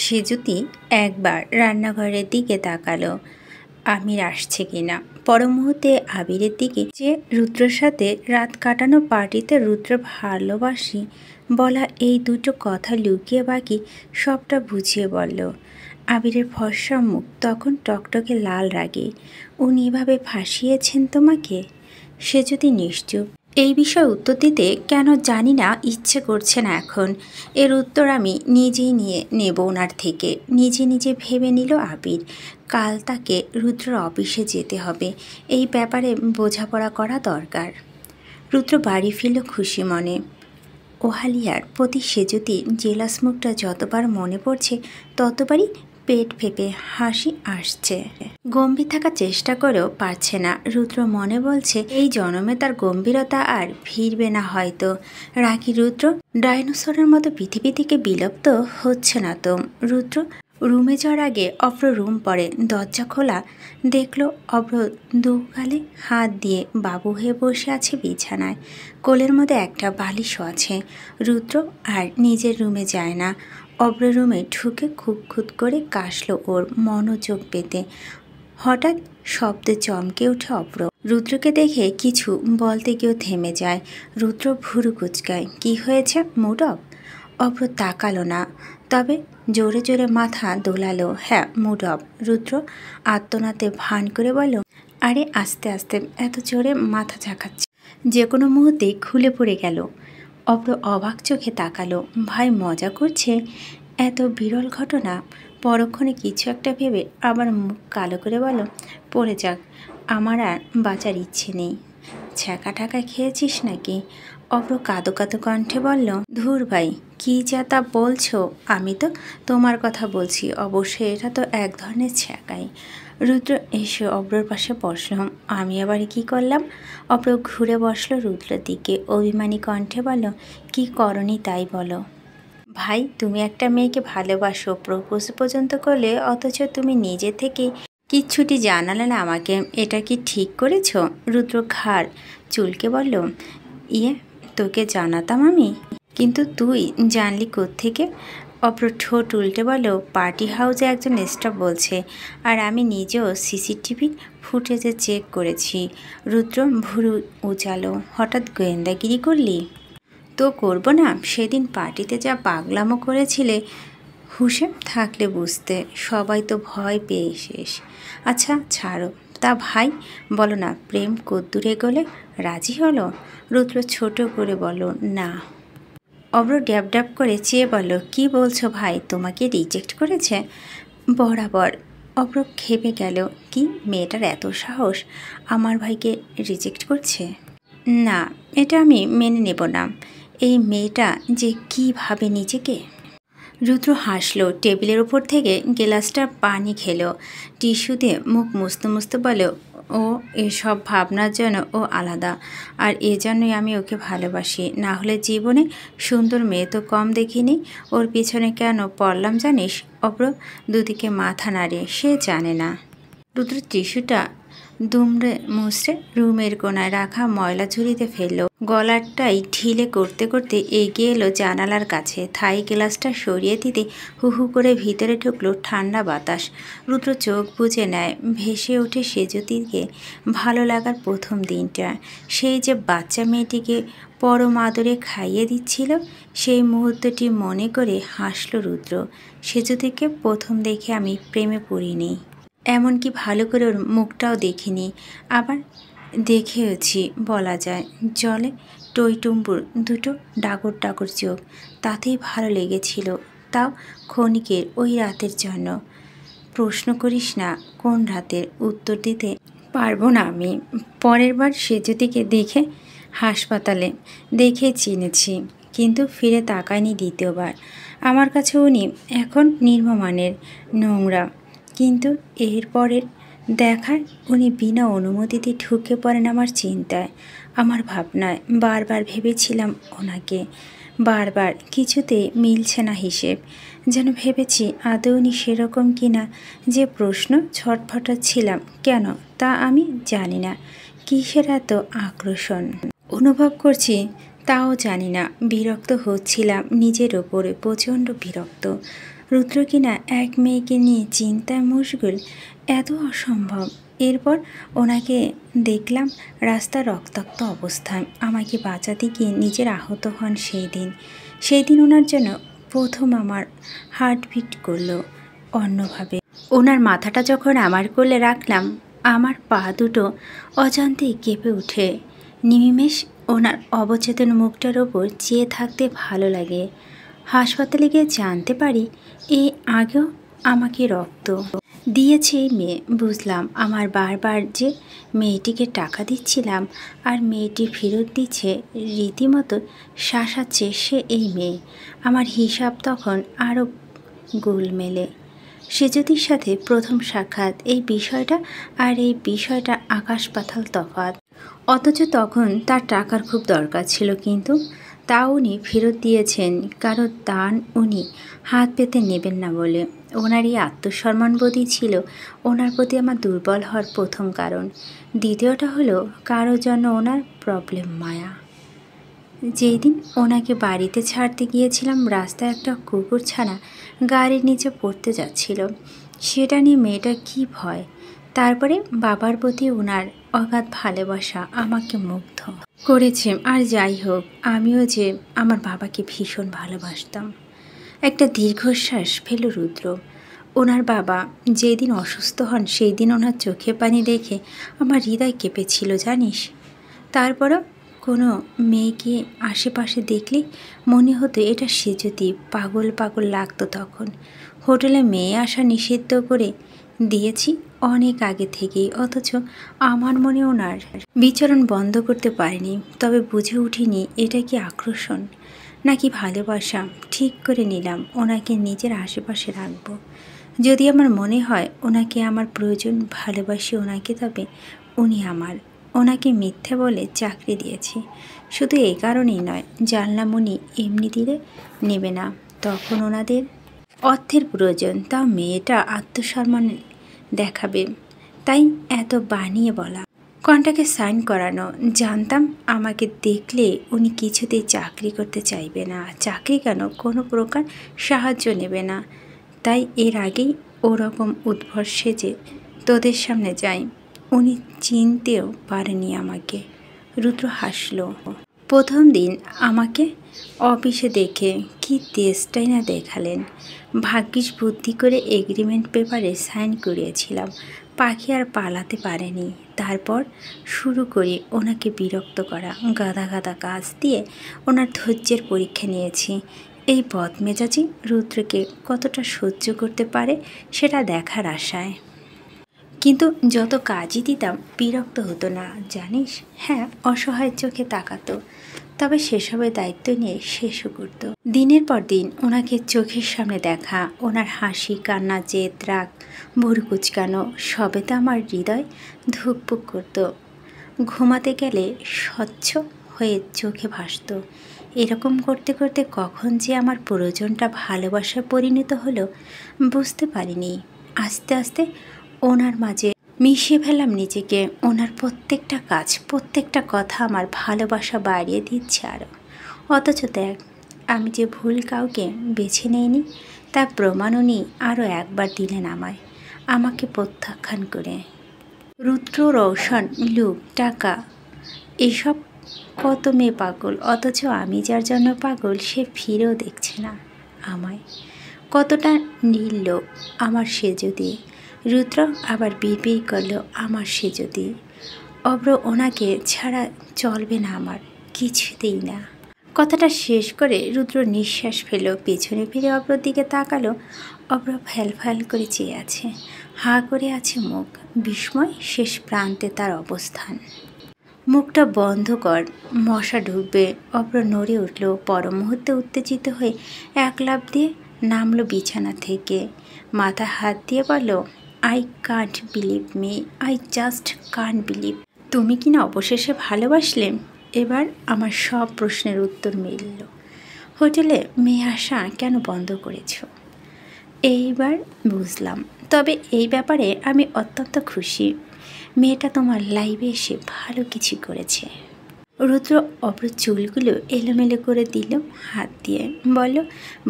সেজুতি একবার রান্নাঘরের দিকে তাকালো আমির আসছে কিনা। পর মুহূর্তে আবিরের দিকে যে রুদ্রর সাথে রাত কাটানো পার্টিতে রুদ্র ভালোবাসি বলা এই দুটো কথা লুকিয়ে বাকি সবটা বুঝিয়ে বলল। আবিরের ফর্সা মুখ তখন টকটকে লাল রাগে। উনি এভাবে ফাঁসিয়েছেন তোমাকে? সে যদি নিশ্চুপ। এই বিষয়ে উত্তর দিতে কেন জানি না ইচ্ছে করছে না এখন। এর উত্তর আমি নিজেই নিয়ে নেব ওনার থেকে। নিজে নিজে ভেবে নিল আবির। কাল তাকে রুদ্রর অফিসে যেতে হবে, এই ব্যাপারে বোঝাপড়া করা দরকার। রুদ্র বাড়ি ফিরল খুশি মনে। ওহালিয়ার প্রতি সেজুতির জেলাস মুখটা যতবার মনে পড়ছে ততবারই পেট ফেপে হাসি আসছে। গম্ভীর থাকার চেষ্টা করেও পারছে না। রুদ্র মনে বলছে এই জন্মে তার গম্ভীরতা আর ফিরবে না হয়তো। রাগী রুদ্র ডাইনোসরের মতো পৃথিবী থেকে বিলুপ্ত হচ্ছে না তো। রুদ্র রুমে যাওয়ার আগে অভ্র রুম পড়ে। দরজা খোলা দেখল অভ্র দুগালে হাত দিয়ে বাবু হয়ে বসে আছে বিছানায়। কোলের মধ্যে একটা বালিশও আছে। রুদ্র আর নিজের রুমে যায় না। অভ্র রুমে ঢুকে খুঁত করে কাশল ওর মনোযোগ পেতে। হঠাৎ শব্দে চমকে ওঠে অভ্র। রুদ্রকে দেখে কিছু বলতে গিয়েও থেমে যায়। রুদ্র ভুরু কুচকায়। কি হয়েছে? Mood of? অভ্র তাকালো না, তবে জোরে জোরে মাথা দোলালো। হ্যাঁ, মুড অফ। রুদ্র আত্মনাতে ভান করে বলল, আরে আস্তে আস্তে, এত জোরে মাথা ঝাঁকাচ্ছে, যে কোনো মুহূর্তে খুলে পড়ে গেল। অভ্র অবাক চোখে তাকালো। ভাই মজা করছে? এত বিরল ঘটনা। পরক্ষণে কিছু একটা ভেবে আবার মুখ কালো করে বলল, পড়ে যাক, আমার আর বাঁচার ইচ্ছে নেই। ছ্যাঁকা ঠাকা খেয়েছিস নাকি? অভ্র কাঁদো কাঁদো কণ্ঠে বলল, ধুর ভাই, কী যা তা বলছো। আমি তো তোমার কথা বলছি। অবশ্যই এটা তো এক ধরনের ছ্যাঁকাই। রুদ্র এসে অভ্রর পাশে বসল। আমি আবার কি করলাম? অভ্র ঘুরে বসলো রুদ্রের দিকে। অভিমানী কণ্ঠে বলল, কি করনি তাই বলো। ভাই, তুমি একটা মেয়েকে ভালোবাসো, প্রপোজ পর্যন্ত করলে, অথচ তুমি নিজে থেকে কিচ্ছুটি জানালে না আমাকে। এটা কি ঠিক করেছ? রুদ্র ঘাড় চুলকে বলল, ইয়ে, তোকে জানাতাম আমি, কিন্তু তুই জানলি কোত্থেকে? অভ্র ঠোঁট উল্টে বলল, পার্টি হাউসে একজন স্টাফ বলছে, আর আমি নিজেও সিসিটিভি ফুটেজে চেক করেছি। রুদ্র ভুরু উচালো। হঠাৎ গোয়েন্দাগিরি করলি? তো করবো না? সেদিন পার্টিতে যা পাগলামো করেছিলে, হুঁশে থাকলে বুঝতে। সবাই তো ভয় পেয়ে শেষ। আচ্ছা ছাড়ো। তা ভাই বলো না, প্রেম কদ্দূর এগোলে? রাজি হলো? রুদ্র ছোট করে বলল, না। অভ্র ড্যাব ড্যাব করে চেয়ে বলল, কি বলছো ভাই, তোমাকে রিজেক্ট করেছে? বরাবর। অভ্র খেপে গেল। কি, মেয়েটার এত সাহস আমার ভাইকে রিজেক্ট করছে? না, এটা আমি মেনে নেব না। এই মেয়েটা যে কী ভাবে নিজেকে। রুদ্র হাসলো। টেবিলের ওপর থেকে গ্লাসটা পানি খেলো। টিস্যু দিয়ে মুখ মুছতে মুছতে বলে, ও এসব ভাবনার জন্য ও আলাদা, আর এজন্যই আমি ওকে ভালোবাসি। না হলে জীবনে সুন্দর মেয়ে তো কম দেখিনি। ওর পিছনে কেন পড়লাম জানিস? অভ্র দুদিকে মাথা নাড়ে। সে জানে না। রুদ্র টিস্যুটা দুমড়ে মুছড়ে রুমের কোনায় রাখা ময়লা ঝুড়িতে ফেলল। গলারটাই ঢিলে করতে করতে এগিয়ে এলো জানালার কাছে। থাই গ্লাসটা সরিয়ে দিতে হু হু করে ভিতরে ঢুকলো ঠান্ডা বাতাস। রুদ্র চোখ বুজে নেয়। ভেসে ওঠে সেজুতিকে ভালো লাগার প্রথম দিনটা। সেই যে বাচ্চা মেয়েটিকে পরম আদরে খাইয়ে দিচ্ছিল, সেই মুহূর্তটি মনে করে হাসল রুদ্র। সেজুতিকে প্রথম দেখে আমি প্রেমে পড়িনি, এমনকি ভালো করে ওর মুখটাও দেখিনি। আবার দেখেওছি বলা যায়। জলে টইটুম্বুর দুটো ডাগর ডাগর চোখ, তাতেই ভালো লেগেছিল। তাও ক্ষণিকের, ওই রাতের জন্য। প্রশ্ন করিস না কোন রাতের, উত্তর দিতে পারবো না আমি। পরের বার সেজুতিকে দেখে হাসপাতালে দেখে চিনেছি, কিন্তু ফিরে তাকায়নি দ্বিতীয়বার। আমার কাছে উনি এখন নির্মমানের, নোংরা। কিন্তু এর পরের দেখায় উনি বিনা অনুমতিতে ঢুকে পড়েন আমার চিন্তায়, আমার ভাবনায়। বারবার ভেবেছিলাম ওনাকে, বারবার কিছুতে মিলছে না হিসেব। যেন ভেবেছি আদৌ উনি সেরকম কিনা। যে প্রশ্ন ছটফটাচ্ছিলাম কেন তা আমি জানি না। কিসের এত আকর্ষণ অনুভব করছি তাও জানি না। বিরক্ত হচ্ছিলাম নিজের ওপরে, প্রচণ্ড বিরক্ত। রুদ্র কিনা এক মেয়েকে নিয়ে চিন্তায় মশগুল, এত অসম্ভব। এরপর ওনাকে দেখলাম রাস্তার রক্তাক্ত অবস্থায়। আমাকে বাঁচাতে গিয়ে নিজের আহত হন সেই দিন ওনার জন্য প্রথম আমার হার্টবিট করলো অন্যভাবে। ওনার মাথাটা যখন আমার কোলে রাখলাম, আমার পা দুটো অজান্তেই কেঁপে উঠে। নিমিষেশ ওনার অবচেতন মুখটার ওপর চেয়ে থাকতে ভালো লাগে। হাসপাতালে গিয়ে জানতে পারি এ আগেও আমাকে রক্ত দিয়েছে এই মেয়ে। বুঝলাম আমার বারবার যে মেয়েটিকে টাকা দিচ্ছিলাম আর মেয়েটি ফেরত দিচ্ছে, রীতিমতো শাসাচ্ছে সে এই মেয়ে। আমার হিসাব তখন আরও গোলমেলে। সেজদির সাথে প্রথম সাক্ষাৎ, এই বিষয়টা আর এই বিষয়টা আকাশ পাতাল তফাৎ। অথচ তখন তার টাকার খুব দরকার ছিল, কিন্তু তা উনি ফেরত দিয়েছেন কারণ দান উনি হাত পেতে নেবেন না বলে। ওনার এই আত্মসম্মানবোধই ছিল ওনার প্রতি আমার দুর্বল হওয়ার প্রথম কারণ। দ্বিতীয়টা হলো কারোর জন্য ওনার প্রবলেম মায়া। যেই দিন ওনাকে বাড়িতে ছাড়তে গিয়েছিলাম, রাস্তায় একটা কুকুর ছানা গাড়ির নিচে পড়তে যাচ্ছিল। সেটা নিয়ে মেয়েটার কী ভয়। তারপরে বাবার প্রতি ওনার অগাধ ভালোবাসা আমাকে মুগ্ধ করেছে। আর যাই হোক, আমিও যে আমার বাবাকে ভীষণ ভালোবাসতাম। একটা দীর্ঘশ্বাস ফেল রুদ্র। ওনার বাবা যেদিন অসুস্থ হন সেই দিন ওনার চোখে পানি দেখে আমার হৃদয় কেঁপেছিল জানিস। তারপরও কোনো মেয়েকে আশেপাশে দেখলে মনে হতো এটা সে যদি, পাগল পাগল লাগতো তখন। হোটেলে মেয়ে আসা নিষিদ্ধ করে দিয়েছি অনেক আগে থেকেই, অথচ আমার মনে ওনার বিচরণ বন্ধ করতে পারিনি। তবে বুঝে উঠিনি এটা কি আকর্ষণ নাকি ভালোবাসা। ঠিক করে নিলাম ওনাকে নিজের আশেপাশে রাখবো। যদি আমার মনে হয় ওনাকে আমার প্রয়োজন, ভালোবাসি ওনাকে, তবে উনি আমার। ওনাকে মিথ্যে বলে চাকরি দিয়েছি শুধু এই কারণেই নয়, জানলাম উনি এমনি দিলে নেবে না, তখন ওনাদের অর্থের প্রয়োজন। তাও মেয়েটা আত্মসম্মান দেখাবে, তাই এত বানিয়ে বলা। কন্ট্রাক্টে সাইন করানো। জানতাম আমাকে দেখলে উনি কিছুতেই চাকরি করতে চাইবে না, চাকরি কেন কোনো প্রকার সাহায্য নেবে না। তাই এর আগেই ওরকম উদ্ভট সেজে তোদের সামনে যাই। উনি চিনতেও পারেনি আমাকে। রুদ্র হাসল। প্রথম দিন আমাকে অফিসে দেখে কি তেজটাই না দেখালেন। ভাগ্যিস বুদ্ধি করে এগ্রিমেন্ট পেপারে সাইন করিয়েছিলাম। পাখি আর পালাতে পারেনি। তারপর শুরু করি ওনাকে বিরক্ত করা। গাদা গাদা কাজ দিয়ে ওনার ধৈর্যের পরীক্ষা নিয়েছি। এই বদমেজাজি রুদ্রকে কতটা সহ্য করতে পারে সেটা দেখার আশায়। কিন্তু যত কাজই দিতাম বিরক্ত হতো না জানিস। হ্যাঁ, অসহায় চোখে তাকাতো, তবে সেসবের দায়িত্ব নিয়ে শেষও করত। দিনের পর দিন ওনাকে চোখের সামনে দেখা, ওনার হাসি, কান্না, জেদ, রাগ, ভুরু কুচকানো, সবেতে আমার হৃদয় ধুকপুক করত। ঘুমাতে গেলে স্বচ্ছ হয়ে চোখে ভাসত। এরকম করতে করতে কখন যে আমার প্রয়োজনটা ভালোবাসায় পরিণত হলো বুঝতে পারিনি। আস্তে আস্তে ওনার মাঝে মিশিয়ে ফেললাম নিজেকে। ওনার প্রত্যেকটা কাজ, প্রত্যেকটা কথা আমার ভালোবাসা বাড়িয়ে দিচ্ছে আরও। অথচ দেখ, আমি যে ভুল কাউকে বেছে নেইনি তার প্রমাণ উনি আরও একবার দিলেন আমাকে প্রত্যাখ্যান করে। রুদ্র, রৌশন, লুক, টাকা, এসব কত মেয়ে পাগল, অথচ আমি যার জন্য পাগল সে ফিরেও দেখছে না আমায়। কতটা নির্লোভ আমার সে যদি। রুদ্র আবার বিড়বিড় করলো আমার সে যদি। অব্র ওনাকে ছাড়া চলবে না আমার, কিছুতেই না। কথাটা শেষ করে রুদ্র নিঃশ্বাস ফেলো, পেছনে ফিরে অব্রর দিকে তাকালো। অব্র ফ্যাল ফ্যাল করে চেয়ে আছে, হাঁ করে আছে মুখ। বিস্ময় শেষ প্রান্তে তার অবস্থান। মুখটা বন্ধ কর, মশা ঢুকবে। অব্র নড়ে উঠল। পর মুহূর্তে উত্তেজিত হয়ে এক লাফ দিয়ে নামলো বিছানা থেকে। মাথা হাত দিয়ে বলল, I can't believe me, I just can't believe. তুমি কিনা অবশেষে ভালোবাসলে। এবার আমার সব প্রশ্নের উত্তর মিলল। হোটেলে মেয়ে আসা কেন বন্ধ করেছ এইবার বুঝলাম। তবে এই ব্যাপারে আমি অত্যন্ত খুশি। মেয়েটা তোমার লাইফে এসে ভালো কিছু করেছে। রুদ্র অব্র চুলগুলো এলোমেলো করে দিল হাত দিয়ে।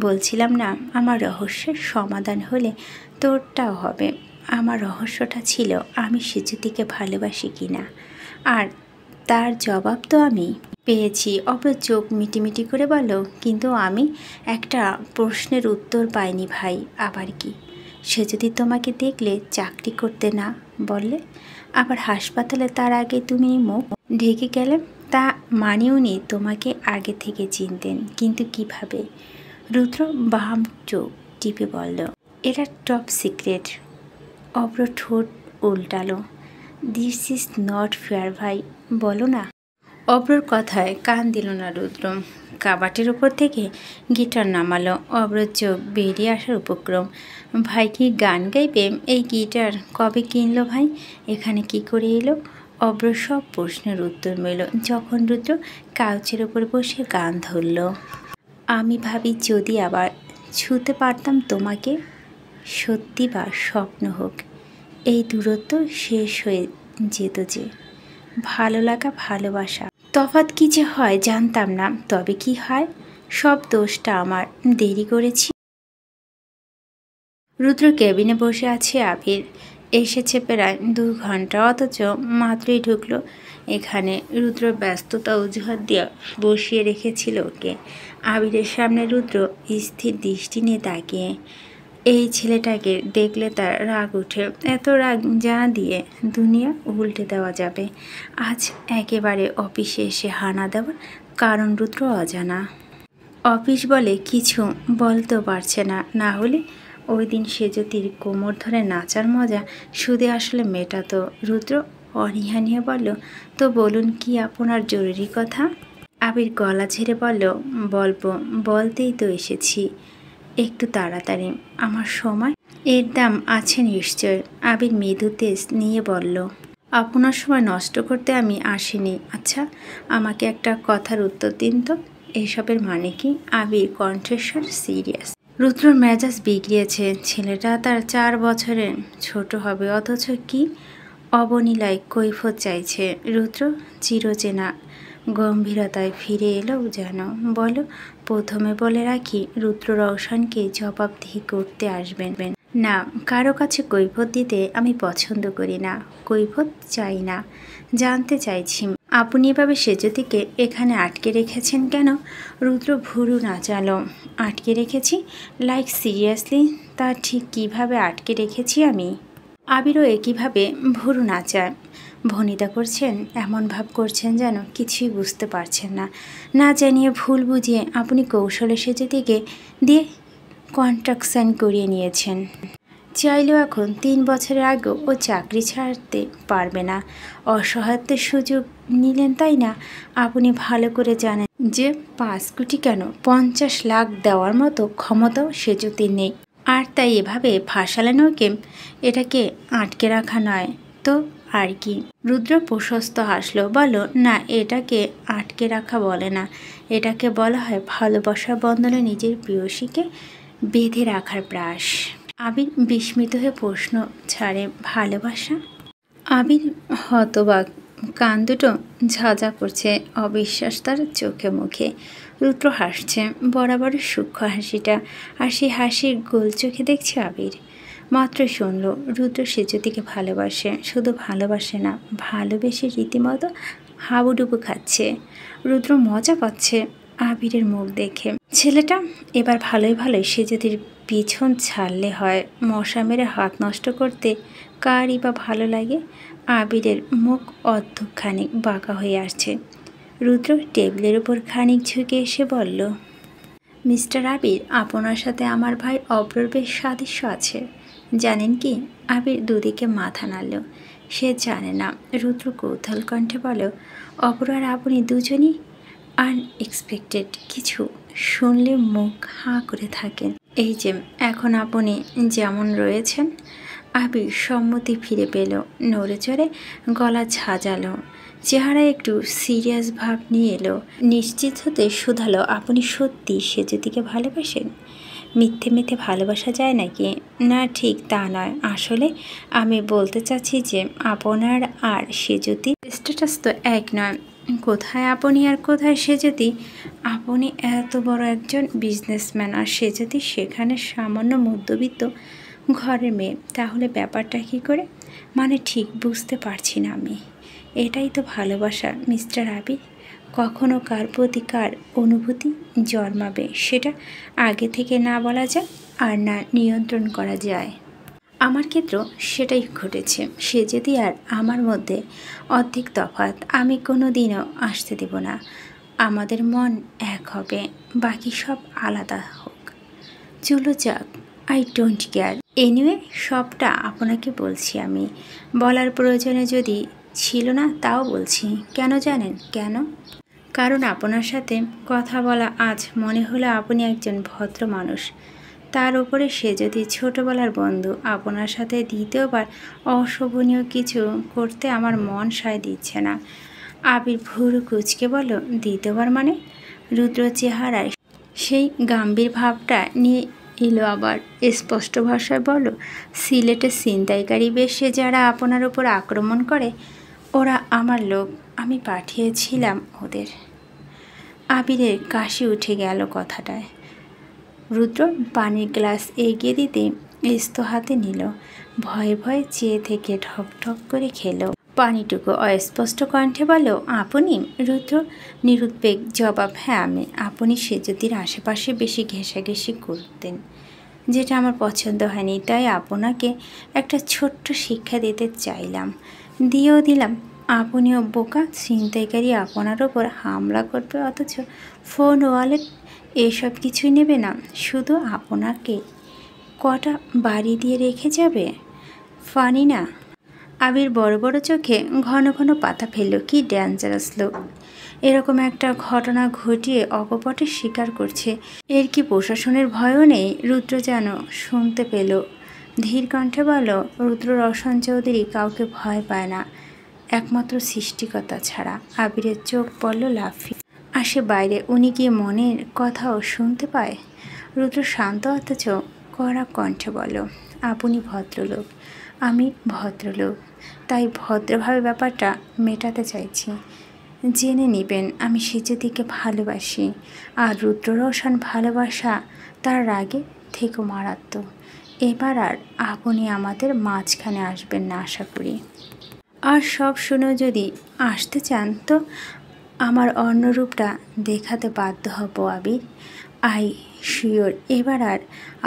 বলছিলাম না, আমার রহস্যের সমাধান হলে তোরটাও হবে। আমার রহস্যটা ছিল আমি সেজুতিকে ভালোবাসি কিনা, আর তার জবাব তো আমি পেয়েছি। অব্র চোখ মিটিমিটি করে বলল, কিন্তু আমি একটা প্রশ্নের উত্তর পাইনি ভাই। আবার কি? সে যদি তোমাকে দেখলে চাকরি করতে না বললে, আবার হাসপাতালে তার আগে তুমি মুখ ঢেকে গেলে, তা মানে উনি তোমাকে আগে থেকে চিনতেন, কিন্তু কিভাবে? রুদ্র বাম চোখ টিপে বলল, এটা টপ সিক্রেট। অব্র ঠোঁট উল্টালো। দিস ইজ নট ফেয়ার ভাই, বলো না। অব্রর কথায় কান দিল না রুদ্র। কাবাটের উপর থেকে গিটার নামালো। অব্রর চোখ বেরিয়ে আসার উপক্রম। ভাই কি গান গাইবে? এই গিটার কবে কিনলো ভাই? এখানে কি করে এলো? অব্র সব প্রশ্নের উত্তর মিলল যখন রুদ্র কাউচের ওপর বসে গান ধরল। আমি ভাবি যদি আবার ছুতে পারতাম তোমাকে, সত্যি বা স্বপ্ন হোক, এই দূরত্ব শেষ হয়ে যেত যে। ভালো লাগা, ভালোবাসা তফাৎ কি যে হয় জানতাম না। তবে কি হয়? সব দোষটা আমার, দেরি করেছি। রুদ্র কেবিনে বসে আছে। আবির এসেছে প্রায় 2 ঘন্টা, অথচ মাত্রই ঢুকলো এখানে। রুদ্র ব্যস্ততা অজুহাত দিয়ে বসিয়ে রেখেছিল ওকে। আবিরের সামনে রুদ্র স্থির দৃষ্টি নিয়ে তাকিয়ে। এই ছেলেটাকে দেখলে তার রাগ উঠে। এত রাগ যা দিয়ে দুনিয়া উল্টে দেওয়া যাবে। আজ একেবারে অফিসে এসে হানা দেওয়ার কারণ রুদ্র অজানা। অফিস বলে কিছু বলতেও পারছে না, না হলে ওই দিন সেজতির কোমর ধরে নাচার মজা সুদে আসলে মেটাতো। রুদ্র অনীহা নিয়ে বলল, তো বলুন কি আপনার জরুরি কথা? আবির গলা ঝেড়ে বলল, বলতেই তো এসেছি, একটু তাড়াতাড়ি। আমার সময় এর দাম আছে নিশ্চয়। আবির মৃদু তেজ নিয়ে বলল, আপনার সময় নষ্ট করতে আমি আসিনি। আচ্ছা, আমাকে একটা কথার উত্তর দিন তো, এসবের মানে কি? আবির কণ্ঠস্বর সিরিয়াস। রুদ্রর মেজাজ বিগড়িয়েছে। ছেলেটা তার 4 বছরের ছোট হবে, অথচ কি অবলীলায় কৈফিয়ত চাইছে। রুদ্র চিরচেনা গম্ভীরতায় ফিরে এলো যেন। বলো, প্রথমে বলে রাখি, রুদ্র রওশনকে জবাবদিহি করতে আসবেন না। কারো কাছে কৈফিয়ত দিতে আমি পছন্দ করি না। কৈফিয়ত চাই না। জানতে চাইছি আপনি এভাবে সেজতিকে এখানে আটকে রেখেছেন কেন? রুদ্র ভুরু নাচালো। আটকে রেখেছি? Like seriously? তা ঠিক কিভাবে আটকে রেখেছি আমি? আবিরও একইভাবে ভুরু নাচায়। ভনিতা করছেন, এমন ভাব করছেন যেন কিছুই বুঝতে পারছেন না। না জানিয়ে ভুল বুঝিয়ে আপনি কৌশলে সেজতিকে দিয়ে কন্ট্রাক্ট সাইন করিয়ে নিয়েছেন। চাইলেও এখন 3 বছরের আগেও ও চাকরি ছাড়তে পারবে না। অসহায়ত্বের সুযোগ নিলেন, তাই না? আপনি ভালো করে জানেন যে 5 কোটি কেন 50 লাখ দেওয়ার মতো ক্ষমতাও সেজতির নেই। আর তাই এভাবে ফাঁসালেন ওকে। এটাকে আটকে রাখা নয় তো আর কি? রুদ্র প্রশস্ত হাসলো। বলো না, এটাকে আটকে রাখা বলে না, এটাকে বলা হয় ভালোবাসার বন্ধনে নিজের প্রেয়সীকে বেঁধে রাখার প্রয়াস। আবির বিস্মিত হয়ে প্রশ্ন ছাড়ে, ভালোবাসা? আবির হতবাক, কান দুটো ঝাঁঝা করছে, অবিশ্বাস তার চোখে মুখে। রুদ্র হাসছে, বরাবর সূক্ষ্ম হাসিটা, আর সেই হাসির গোল চোখে দেখছে আবির। মাত্র শুনল রুদ্র সেজতিকে ভালোবাসে। শুধু ভালোবাসে না, ভালোবেসে রীতিমতো হাবুডুবু খাচ্ছে। রুদ্র মজা পাচ্ছে আবিরের মুখ দেখে। ছেলেটা এবার ভালোই সেজতির পিছন ছাড়লে হয়। মশা মেরে হাত নষ্ট করতে কারই বা ভালো লাগে? আবিরের মুখ অর্ধখানিক বাঁকা হয়ে আসছে। রুদ্র টেবিলের উপর খানিক ঝুঁকে এসে বলল, মিস্টার আবির, আপনার সাথে আমার ভাই অব্রর বেশ সাদৃশ্য আছে, জানেন কি? আবির দুদিকে মাথা নাড়ল। সে জানে না। রুদ্র কৌতূহল কণ্ঠে বলল, অব্র আর আপনি দুজনই আনএক্সপেক্টেড কিছু শুনলে মুখ হাঁ করে থাকেন। এই যে এখন আপনি যেমন রয়েছেন। আবির সম্মতি ফিরে পেল, নড়ে চড়ে গলা ঝাঁঝালো, চেহারা একটু সিরিয়াস ভাব নিয়ে এলো। নিশ্চিত হতে শুধালো, আপনি সত্যি সেজতিকে ভালোবাসেন? মিথ্যে ভালোবাসা যায় নাকি? না, ঠিক তা নয়। আসলে আমি বলতে চাচ্ছি যে আপনার আর সেজতি স্ট্যাটাস তো এক নয়। কোথায় আপনি আর কোথায় সে যদি? আপনি এত বড় একজন বিজনেসম্যান আর সে যদি সেখানে সামান্য মধ্যবিত্ত ঘরের মেয়ে, তাহলে ব্যাপারটা কী করে? মানে ঠিক বুঝতে পারছি না আমি। এটাই তো ভালোবাসা মিস্টার আবির। কখনো কার প্রতি কার অনুভূতি জন্মাবে সেটা আগে থেকে না বলা যায় আর না নিয়ন্ত্রণ করা যায়। আমার ক্ষেত্রেও সেটাই ঘটেছে। সে যদি আর আমার মধ্যে অর্ধেক তফাৎ আমি কোনো দিনও আসতে দেব না। আমাদের মন এক হবে, বাকি সব আলাদা হোক। চলো যাক, আই ডোন্ট কেয়ার। এনিওয়ে সবটা আপনাকে বলছি আমি। বলার প্রয়োজনে যদি ছিল না তাও বলছি। কেন জানেন কেন? কারণ আপনার সাথে কথা বলা আজ মনে হলো আপনি একজন ভদ্র মানুষ। তার উপরে সে যদি ছোটবেলার বন্ধু, আপনার সাথে দ্বিতীয়বার অশোভনীয় কিছু করতে আমার মন সায় দিচ্ছে না। আবির ভুরু কুচকে বলল, দ্বিতীয়বার মানে? রুদ্র চেহারায় সেই গম্ভীর ভাবটা নিয়ে এলো আবার। স্পষ্ট ভাষায় বলল, সিলেটের ছিনতাইকারী বেশে যারা আপনার উপর আক্রমণ করে, ওরা আমার লোক। আমি পাঠিয়েছিলাম ওদের। আবিরের কাশি উঠে গেল কথাটায়। রুদ্র পানির গ্লাস এগিয়ে দিতে স্থ হাতে নিল। ভয়ে ভয়ে চেয়ে থেকে ঠক ঠক করে খেল পানিটুকু। অস্পষ্ট কণ্ঠে বলল, আপনি? রুদ্র নিরুদ্বেগ জবাব, হ্যাঁ আমি। আপনি সেজদির আশেপাশে বেশি ঘেঁষাঘেঁষি করতেন, যেটা আমার পছন্দ হয়নি। তাই আপনাকে একটা ছোট্ট শিক্ষা দিতে চাইলাম, দিয়েও দিলাম। আপনিও বোকা। ছিনতাইকারী আপনার ওপর হামলা করবে, অথচ ফোন, ওয়ালেট এসব কিছুই নেবে না। শুধু আপনাকে কটা বাড়ি দিয়ে রেখে যাবে। ফানি না? আবির বড় বড় চোখে ঘন ঘন পাতা ফেলল। কি ডেঞ্জারাস লোক! এরকম একটা ঘটনা ঘটিয়ে অকপটে স্বীকার করছে। এর কি প্রশাসনের ভয়ও নেই? রুদ্র যেন শুনতে পেল। ধীর কণ্ঠে বলল, রুদ্র রওশন চৌধুরী কাউকে ভয় পায় না, একমাত্র সৃষ্টিকর্তা ছাড়া। আবিরের চোখ পড়ল লাফিয়ে আসে বাইরে। উনি কি মনের কথাও শুনতে পায়? রুদ্র শান্ত অথচ কড়া কণ্ঠে বলল, আপনি ভদ্রলোক, আমি ভদ্রলোক, তাই ভদ্রভাবে ব্যাপারটা মেটাতে চাইছি। জেনে নেবেন আমি সেজদিকে ভালোবাসি, আর রুদ্র রওশন ভালোবাসা তার রাগে থেকেও মারাত্মক। এবার আর আপনি আমাদের মাঝখানে আসবেন না আশা করি। আর সব শুনেও যদি আসতে চান তো আমার অন্য রূপটা দেখাতে বাধ্য হব আবির। আই শিওর এবার আর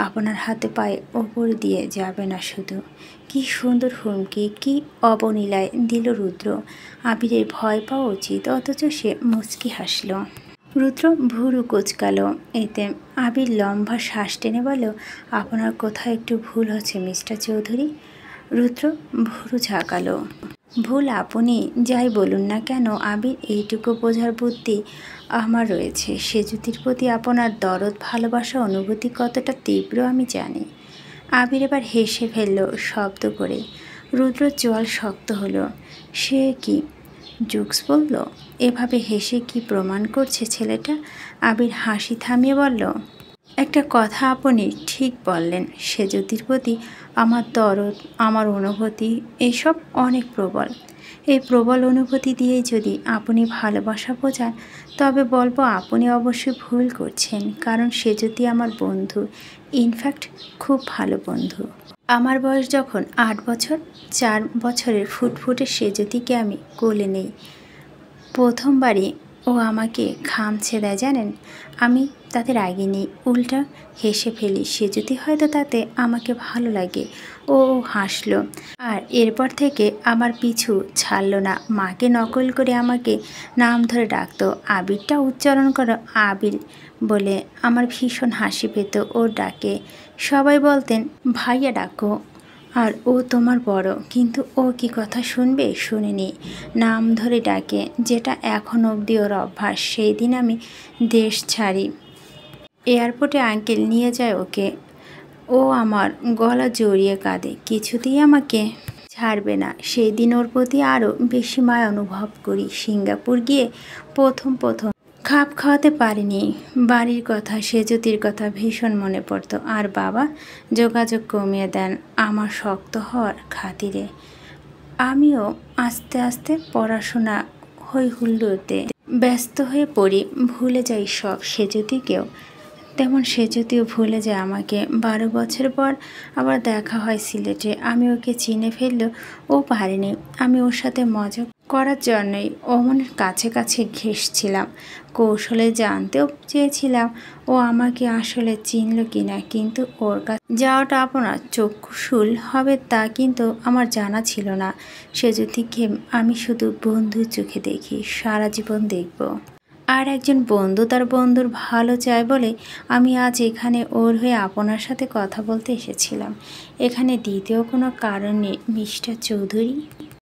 আপনার হাতে পায়ে ওপর দিয়ে যাবে না শুধু। কি সুন্দর হুমকি, কি অবলীলায় দিল রুদ্র। আবিরের ভয় পাওয়া উচিত, অথচ সে মুচকি হাসল। রুদ্র ভুরু কুচকাল। এতে আবির লম্বা শ্বাস টেনে বলল, আপনার কোথাও একটু ভুল হচ্ছে মিস্টার চৌধুরী। রুদ্র ভুরু ঝাঁকালো। ভুল আপনি যাই বলুন না কেন আবির, এইটুকু বোঝার বুদ্ধি আমার রয়েছে। সেজুতির প্রতি আপনার দরদ, ভালোবাসা, অনুভূতি কতটা তীব্র আমি জানি। আবির এবার হেসে ফেলল শব্দ করে। রুদ্র চোয়াল শক্ত হলো। সে কি জোকস বলল? এভাবে হেসে কি প্রমাণ করছে ছেলেটা? আবির হাসি থামিয়ে বলল, একটা কথা আপনি ঠিক বললেন। সেজুতির প্রতি আমার দরদ, আমার অনুভূতি এসব অনেক প্রবল। এই প্রবল অনুভূতি দিয়েই যদি আপনি ভালোবাসা বোঝান, তবে বলবো আপনি অবশ্যই ভুল করছেন। কারণ সেজুতি আমার বন্ধু, ইনফ্যাক্ট খুব ভালো বন্ধু। আমার বয়স যখন 8 বছর, 4 বছরের ফুটফুটে সেজুতিকে আমি কোলে নেই। প্রথমবারই ও আমাকে খামছে দেয় জানেন। আমি তাতে রাগিনি, উল্টা হেসে ফেলি। সে যদি হয়তো তাতে আমাকে ভালো লাগে। ও হাসলো, আর এরপর থেকে আমার পিছু ছাড়লো না। মাকে নকল করে আমাকে নাম ধরে ডাকতো। আবিরটা উচ্চারণ করো আবির বলে আমার ভীষণ হাসি পেত ওর ডাকে। সবাই বলতেন, ভাইয়া ডাকো। আর ও তোমার বড়, কিন্তু ও কি কথা শুনবে? শুনিনি। নাম ধরে ডাকে, যেটা এখন অবধি ওর অভ্যাস। সেই দিন আমি দেশ ছাড়ি, এয়ারপোর্টে আঙ্কেল নিয়ে যায় ওকে। ও আমার গলা জড়িয়ে কাঁদে, কিছুতেই আমাকে ছাড়বে না। সেই দিন ওর প্রতি আরও বেশি মায়া অনুভব করি। সিঙ্গাপুর গিয়ে প্রথম খাপ খাওয়াতে পারিনি। বাড়ির কথা, সেজুতির কথা ভীষণ মনে পড়তো। আর বাবা যোগাযোগ কমিয়ে দেন আমার শক্ত হওয়ার খাতিরে। আমিও আস্তে আস্তে পড়াশোনা হই হুল্লোড়তে ব্যস্ত হয়ে পড়ি, ভুলে যাই সব। সে যদি কেউ তেমন সে যদিও ভুলে যায় আমাকে। 12 বছর পর আবার দেখা হয় সিলেটে। আমি ওকে চিনে ফেললেও ও পারেনি। আমি ওর সাথে মজা করার জন্যই অমনের কাছে কাছে ঘেঁষছিলাম, কৌশলে জানতেও চেয়েছিলাম ও আমাকে আসলে চিনল কিনা। কিন্তু ওর কাছে যাওয়াটা আপনার চক্ষুশূল হবে তা কিন্তু আমার জানা ছিল না। সে যদিকে আমি শুধু বন্ধুর চোখে দেখি, সারা জীবন দেখব। আর একজন বন্ধু তার বন্ধুর ভালো চায় বলে আমি আজ এখানে ওর হয়ে আপনার সাথে কথা বলতে এসেছিলাম। এখানে দ্বিতীয় কোনো কারণ নেই মিস্টার চৌধুরী।